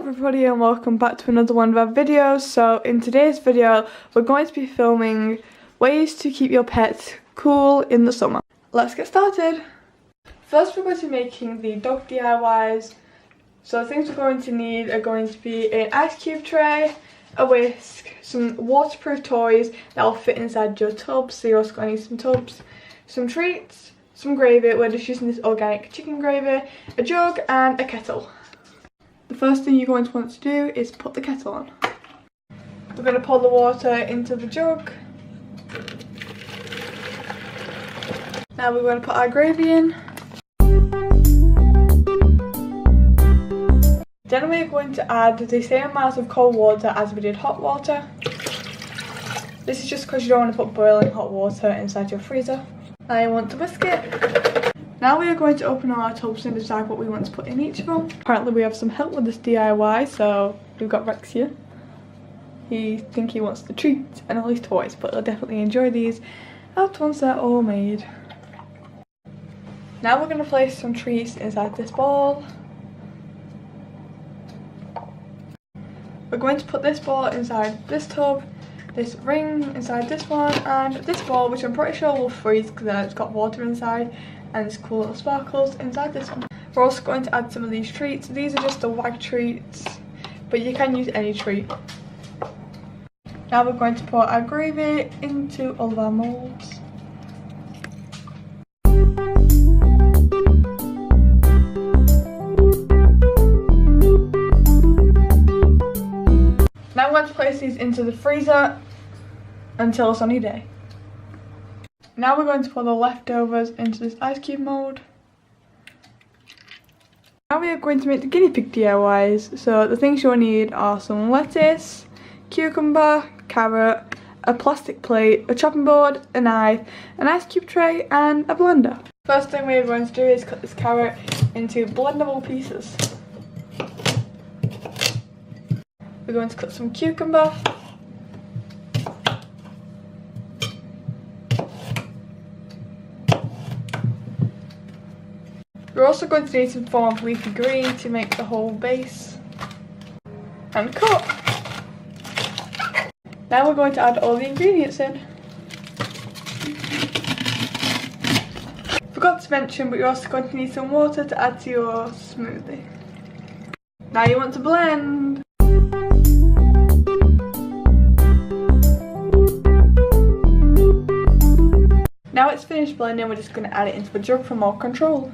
everybody and welcome back to another one of our videos. So in today's video we're going to be filming ways to keep your pets cool in the summer. Let's get started. First we're going to be making the dog DIYs. So the things we're going to need are going to be an ice cube tray, a whisk, some waterproof toys that will fit inside your tubs, so you're also going to need some tubs, some treats, some gravy, we're just using this organic chicken gravy, a jug and a kettle. The first thing you're going to want to do is put the kettle on. We're going to pour the water into the jug. Now we're going to put our gravy in. Then we're going to add the same amount of cold water as we did hot water. This is just because you don't want to put boiling hot water inside your freezer. Now you want to whisk it. Now we are going to open our tubs and decide what we want to put in each of them. Apparently we have some help with this DIY, so we've got Rex here. He thinks he wants the treats and all his toys, but he'll definitely enjoy these out once they're all made. Now we're going to place some treats inside this ball. We're going to put this ball inside this tub, this ring inside this one, and this ball, which I'm pretty sure will freeze because it's got water inside, and this cool little sparkles inside this one. We're also going to add some of these treats. These are just the WAG treats, but you can use any treat. Now we're going to pour our gravy into all of our moulds. Now I'm going to place these into the freezer until a sunny day. Now we're going to pour the leftovers into this ice cube mould. Now we are going to make the guinea pig DIYs. So the things you'll need are some lettuce, cucumber, carrot, a plastic plate, a chopping board, a knife, an ice cube tray and a blender. First thing we're going to do is cut this carrot into blendable pieces. We're going to cut some cucumber. We're also going to need some form of leafy green to make the whole base. And cut! Now we're going to add all the ingredients in. Forgot to mention, but you're also going to need some water to add to your smoothie. Now you want to blend! Now it's finished blending, we're just going to add it into the jug for more control.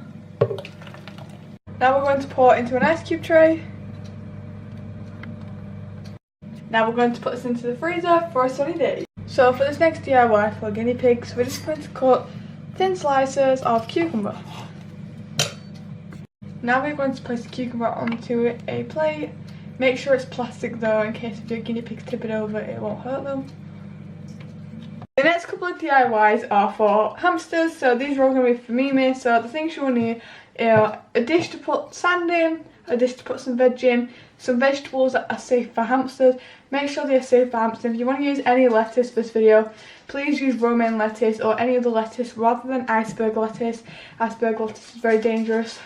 Now we're going to pour it into an ice cube tray. Now we're going to put this into the freezer for a sunny day. So for this next DIY for guinea pigs, we're just going to cut thin slices of cucumber. Now we're going to place the cucumber onto a plate. Make sure it's plastic though, in case if your guinea pigs tip it over, it won't hurt them. The next couple of DIYs are for hamsters, so these are all going to be for Mimi. So the things you'll need are a dish to put sand in, a dish to put some veg in, some vegetables that are safe for hamsters. Make sure they're safe for hamsters. If you want to use any lettuce for this video, please use romaine lettuce or any other lettuce rather than iceberg lettuce. Iceberg lettuce is very dangerous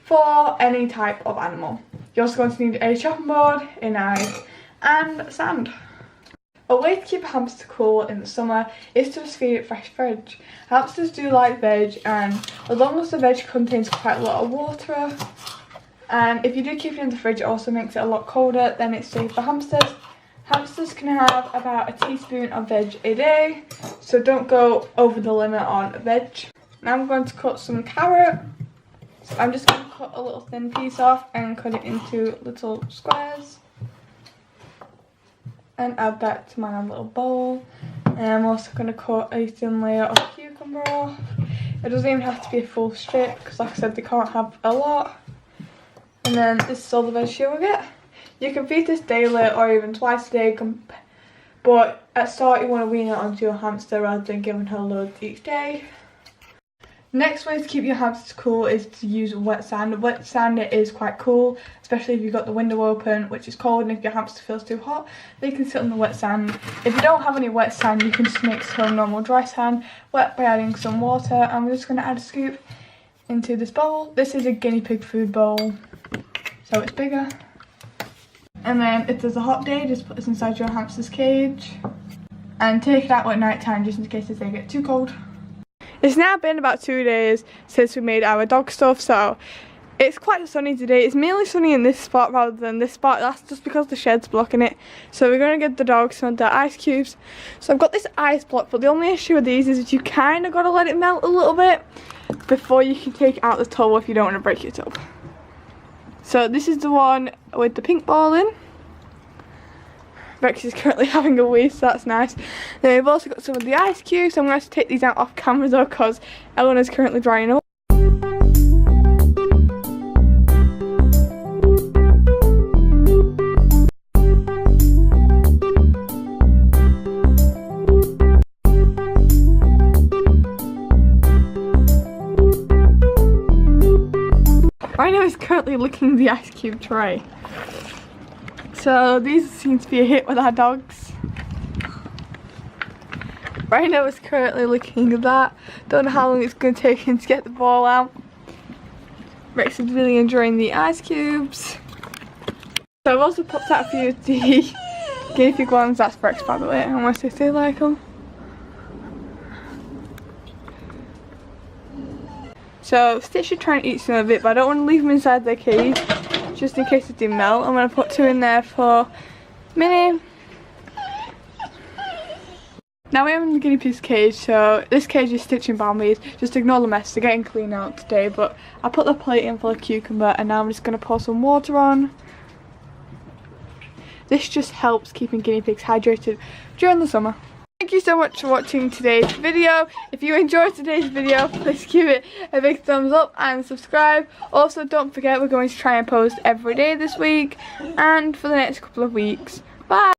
for any type of animal. You're also going to need a chopping board, a knife and sand. A way to keep a hamster cool in the summer is to just feed it fresh veg. Hamsters do like veg, and as long as the veg contains quite a lot of water, and if you do keep it in the fridge, it also makes it a lot colder, then it's safe for hamsters. Hamsters can have about a teaspoon of veg a day, so don't go over the limit on veg. Now I'm going to cut some carrot. So I'm just going to cut a little thin piece off and cut it into little squares. And add that to my little bowl. And I'm also going to cut a thin layer of cucumber off. It doesn't even have to be a full strip because, like I said, they can't have a lot. And then this is all the veg you will get. You can feed this daily or even twice a day, but at start you want to wean it onto your hamster rather than giving her loads each day. Next way to keep your hamsters cool is to use wet sand. Wet sand is quite cool, especially if you've got the window open, which is cold, and if your hamster feels too hot, they can sit on the wet sand. If you don't have any wet sand, you can just make some normal dry sand, wet by adding some water, and we're just going to add a scoop into this bowl. This is a guinea pig food bowl, so it's bigger. And then if there's a hot day, just put this inside your hamster's cage and take it out at night time just in case they get too cold. It's now been about 2 days since we made our dog stuff, so it's quite sunny today. It's mainly sunny in this spot rather than this spot. That's just because the shed's blocking it. So we're going to get the dog some of the ice cubes. So I've got this ice block, but the only issue with these is that you kind of got to let it melt a little bit before you can take out the tub if you don't want to break your tub. So this is the one with the pink ball in. Rex is currently having a wee, so that's nice. Then we've also got some of the ice cubes. I'm going to have to take these out off camera though because Eleanor's currently drying up. Rhino is currently licking the ice cube tray. So these seem to be a hit with our dogs. Rhino is currently licking that. Don't know how long it's going to take him to get the ball out. Rex is really enjoying the ice cubes. So I've also popped out a few of the guinea pig ones. That's Rex, by the way, unless they say like them. So Stitch should try and eat some of it, but I don't want to leave them inside their cage just in case it didn't melt. I'm going to put 2 in there for Minnie. Now we are in the guinea pig's cage, so this cage is Stitch and Bambi's. Just ignore the mess, they're getting clean out today, but I put the plate in full of cucumber and now I'm just going to pour some water on. This just helps keeping guinea pigs hydrated during the summer. Thank you so much for watching today's video. If you enjoyed today's video, please give it a big thumbs up and subscribe. Also, don't forget we're going to try and post every day this week and for the next couple of weeks. Bye!